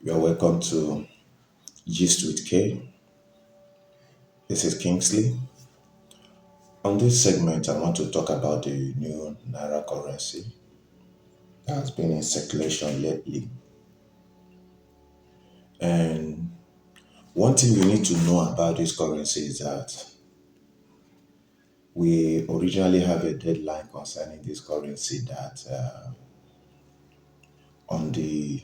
You are welcome to Gist with K. This is Kingsley. On this segment, I want to talk about the new Naira currency that has been in circulation lately. And one thing you need to know about this currency is that we originally have a deadline concerning this currency that on the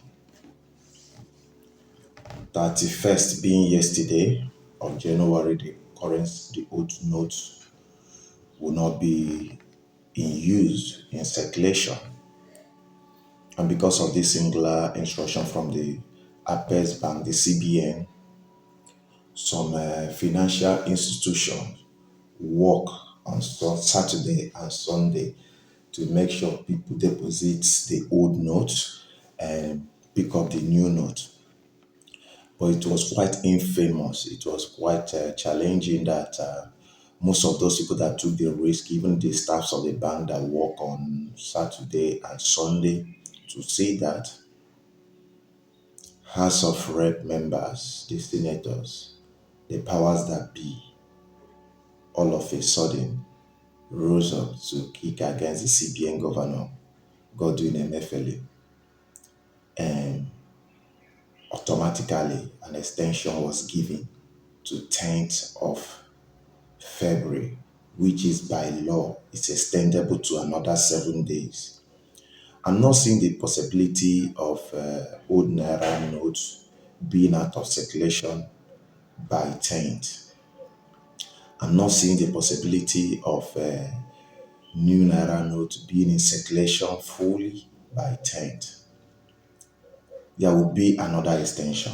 31st, being yesterday of January, the currency, the old note will not be in use in circulation. And because of this singular instruction from the Apex Bank, the CBN, some financial institutions work on Saturday and Sunday to make sure people deposit the old note and pick up the new note. But it was quite infamous. It was quite challenging that most of those people that took the risk, even the staffs of the bank that work on Saturday and Sunday, to see that House of Rep members, the senators, the powers that be, all of a sudden rose up to kick against the CBN governor, Godwin Emefiele, and automatically an extension was given to 10th of February, which is by law, it's extendable to another 7 days. I'm not seeing the possibility of old Naira notes being out of circulation by 10th. I'm not seeing the possibility of new Naira note being in circulation fully by 10th. There will be another extension.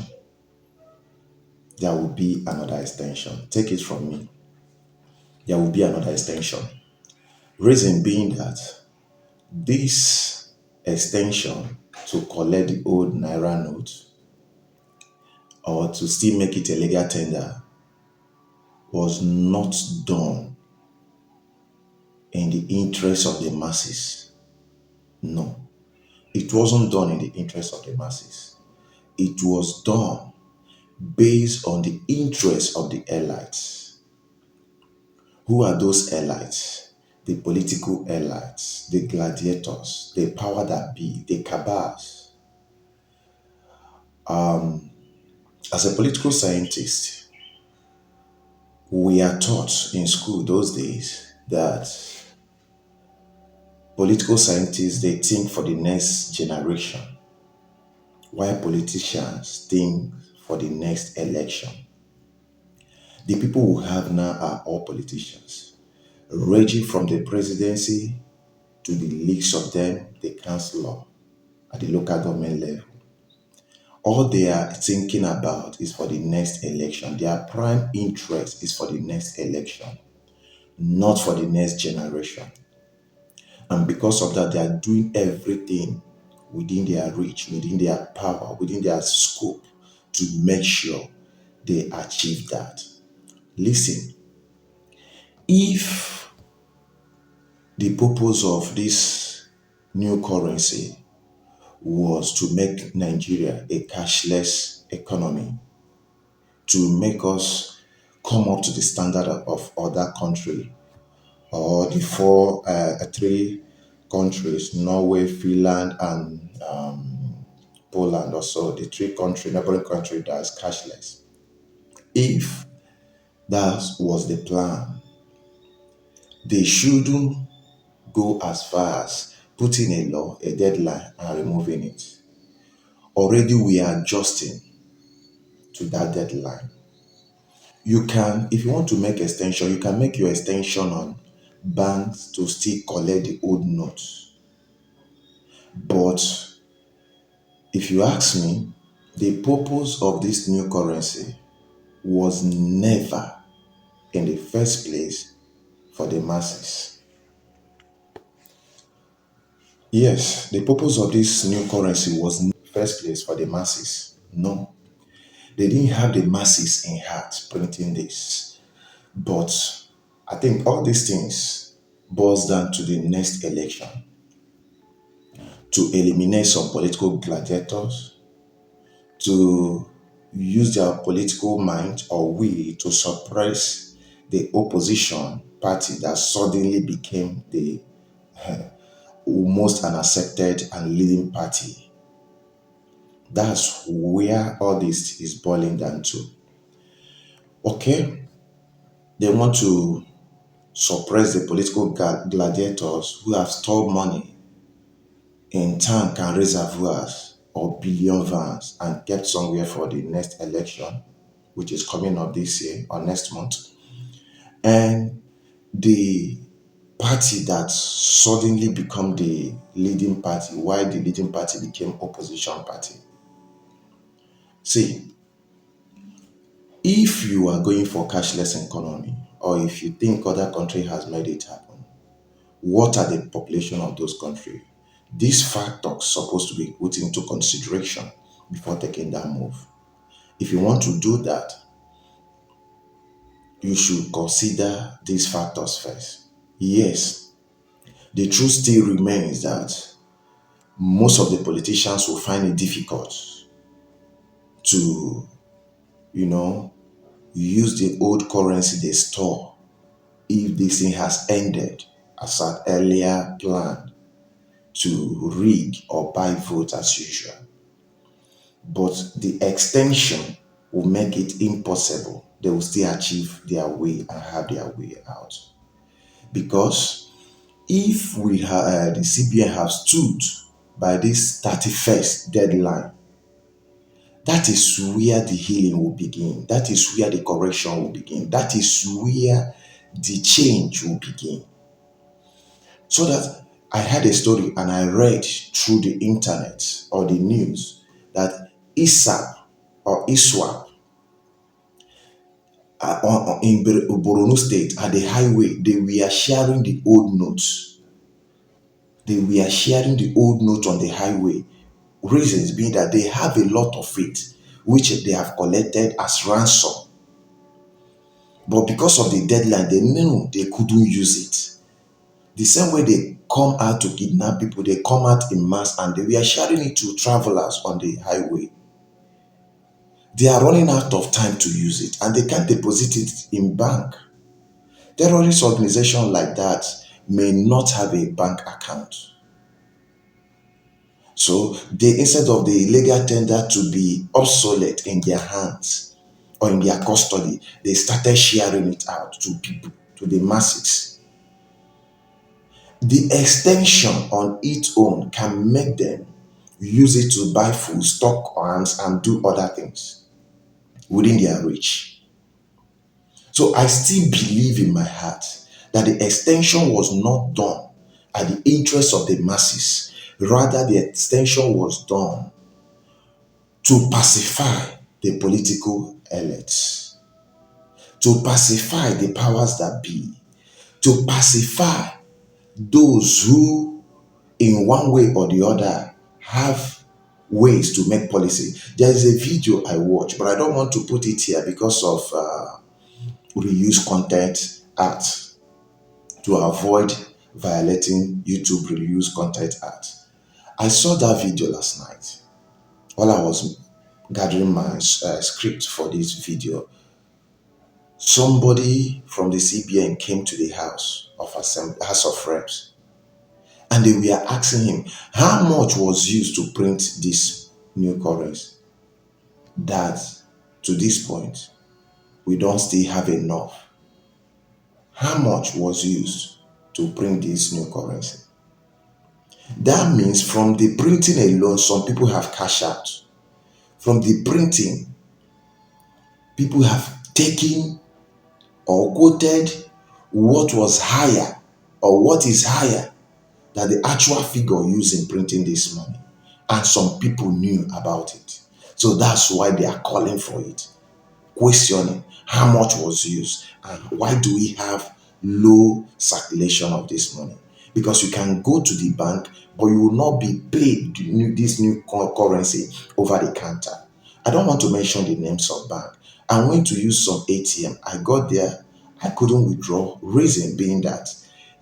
There will be another extension. Take it from me. There will be another extension. Reason being that this extension to collect the old Naira note or to still make it a legal tender was not done in the interest of the masses. No, it wasn't done in the interest of the masses. It was done based on the interest of the elites. Who are those elites? The political elites, the gladiators, the power that be, the cabals. As a political scientist, we are taught in school those days that political scientists, they think for the next generation, while politicians think for the next election. The people we have now are all politicians, ranging from the presidency to the least of them, the councillor at the local government level. All they are thinking about is for the next election. Their prime interest is for the next election, not for the next generation. And because of that, they are doing everything within their reach, within their power, within their scope to make sure they achieve that. Listen, if the purpose of this new currency was to make Nigeria a cashless economy, to make us come up to the standard of other countries, or the three countries, Norway, Finland, and Poland, also the three neighboring country that is cashless. If that was the plan, they shouldn't go as far as putting a law, a deadline, and removing it. Already we are adjusting to that deadline. You can, if you want to make extension, you can make your extension on banks to still collect the old notes. But if you ask me, the purpose of this new currency was never in the first place for the masses. Yes, the purpose of this new currency was in the first place for the masses. No, they didn't have the masses in heart printing this. But I think all these things boils down to the next election, to eliminate some political gladiators, to use their political mind or will to suppress the opposition party that suddenly became the most unaccepted and leading party. That's where all this is boiling down to. Okay, they want to suppress the political gladiators who have stored money in tank and reservoirs or billion vans and kept somewhere for the next election, which is coming up this year or next month. And the party that suddenly become the leading party, why the leading party became opposition party. See, if you are going for cashless economy, or if you think other country has made it happen, what are the population of those countries? These factors supposed to be put into consideration before taking that move. If you want to do that, you should consider these factors first. Yes, the truth still remains that most of the politicians will find it difficult to, you know, use the old currency they store if this thing has ended as an earlier plan to rig or buy votes as usual. But the extension will make it impossible. They will still achieve their way and have their way out. Because if the CBN have stood by this 31st deadline, that is where the healing will begin. That is where the correction will begin. That is where the change will begin. So that I had a story and I read through the internet or the news that ISAP or ISWAP in Borno State at the highway, they were sharing the old notes. They were sharing the old notes on the highway. Reasons being that they have a lot of it, which they have collected as ransom. But because of the deadline, they knew they couldn't use it. The same way they come out to kidnap people, they come out in mass and they were sharing it to travelers on the highway. They are running out of time to use it and they can't deposit it in bank. Terrorist organization like that may not have a bank account. So they, instead of the illegal tender to be obsolete in their hands or in their custody, they started sharing it out to people, to the masses. The extension on its own can make them use it to buy food, stock arms, and do other things within their reach. So I still believe in my heart that the extension was not done at the interest of the masses. Rather, the extension was done to pacify the political elites, to pacify the powers that be, to pacify those who, in one way or the other, have ways to make policy. There is a video I watch, but I don't want to put it here because of Reuse Content Act, to avoid violating YouTube Reuse Content Act. I saw that video last night while I was gathering my script for this video. Somebody from the CBN came to the House of Reps, and they were asking him how much was used to print this new currency. That to this point, we don't still have enough. How much was used to print this new currency? That means from the printing alone, some people have cash out. From the printing, people have taken or quoted what was higher or what is higher than the actual figure used in printing this money. And some people knew about it. So that's why they are calling for it, questioning how much was used and why do we have low circulation of this money. Because you can go to the bank, but you will not be paid this new currency over the counter. I don't want to mention the names of bank. I went to use some ATM. I got there, I couldn't withdraw. Reason being that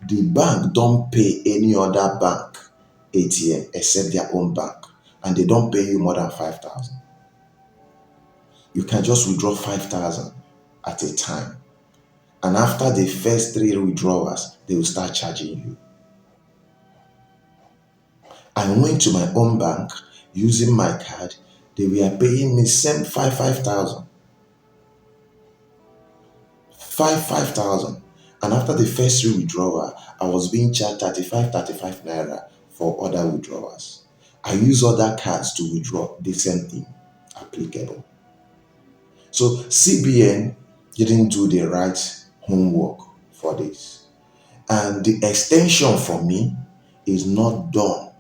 the bank don't pay any other bank ATM except their own bank, and they don't pay you more than 5,000. You can just withdraw 5,000 at a time. And after the first three withdrawals, they will start charging you. I went to my own bank using my card. They were paying me same 5,000. 5,000. And after the first three withdrawal, I was being charged 35 Naira for other withdrawals. I use other cards to withdraw the same thing applicable. So CBN didn't do the right homework for this. And the extension for me is not done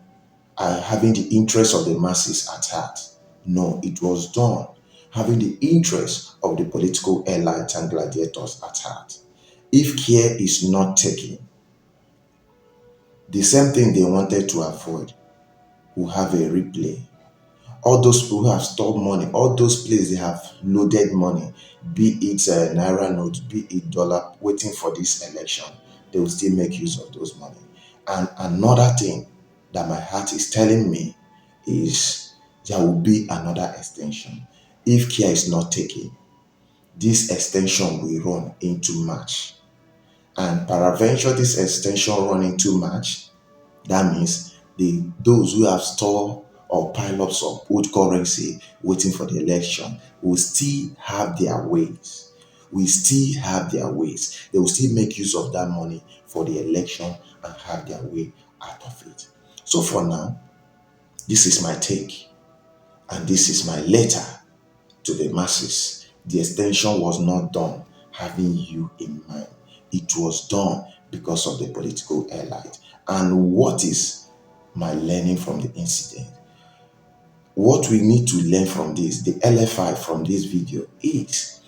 having the interest of the masses at heart. No, it was done having the interest of the political elites and gladiators at heart. If care is not taken, the same thing they wanted to avoid will have a replay. All those people who have stored money, all those places they have loaded money, be it Naira note, be it dollar, waiting for this election, they will still make use of those money. And another thing that my heart is telling me is there will be another extension. If care is not taken, this extension will run into March. And peradventure this extension run into March, that means those who have stored or pile up some old currency waiting for the election will still have their ways. Will still have their ways. They will still make use of that money for the election and have their way out of it. So for now, this is my take and this is my letter to the masses. The extension was not done having you in mind. It was done because of the political elite. And what is my learning from the incident? What we need to learn from this, the LFI from this video is,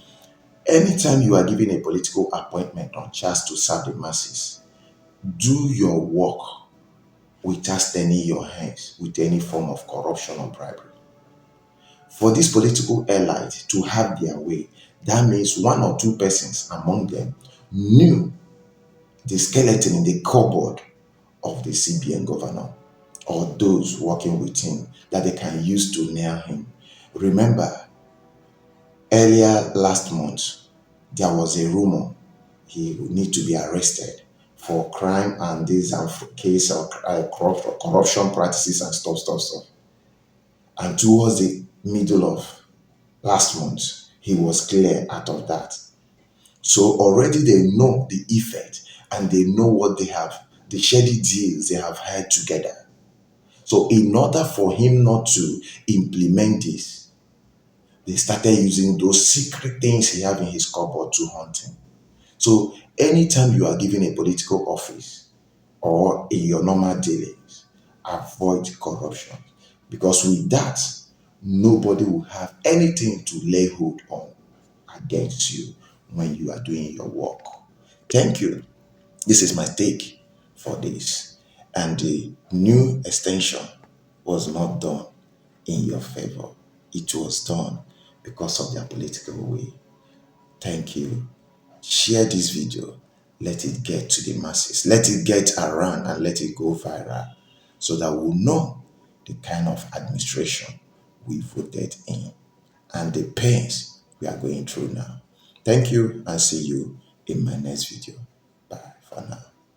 anytime you are given a political appointment on chance to serve the masses, do your work without staining your hands with any form of corruption or bribery. For this political elite to have their way, that means one or two persons among them knew the skeleton in the cupboard of the CBN governor or those working with him that they can use to nail him. Remember, earlier last month, there was a rumor he would need to be arrested for crime and this and case of corruption practices and stuff. And towards the middle of last month, he was clear out of that. So already they know the effect and they know what they have, the shady deals they have had together. So in order for him not to implement this, they started using those secret things he have in his cupboard to hunt him. So anytime you are given a political office or in your normal dealings, avoid corruption. Because with that, nobody will have anything to lay hold on against you when you are doing your work. Thank you. This is my take for this. And the new extension was not done in your favor. It was done because of their political will. Thank you. Share this video. Let it get to the masses. Let it get around and let it go viral so that we'll know the kind of administration we voted in and the pains we are going through now. Thank you and see you in my next video. Bye for now.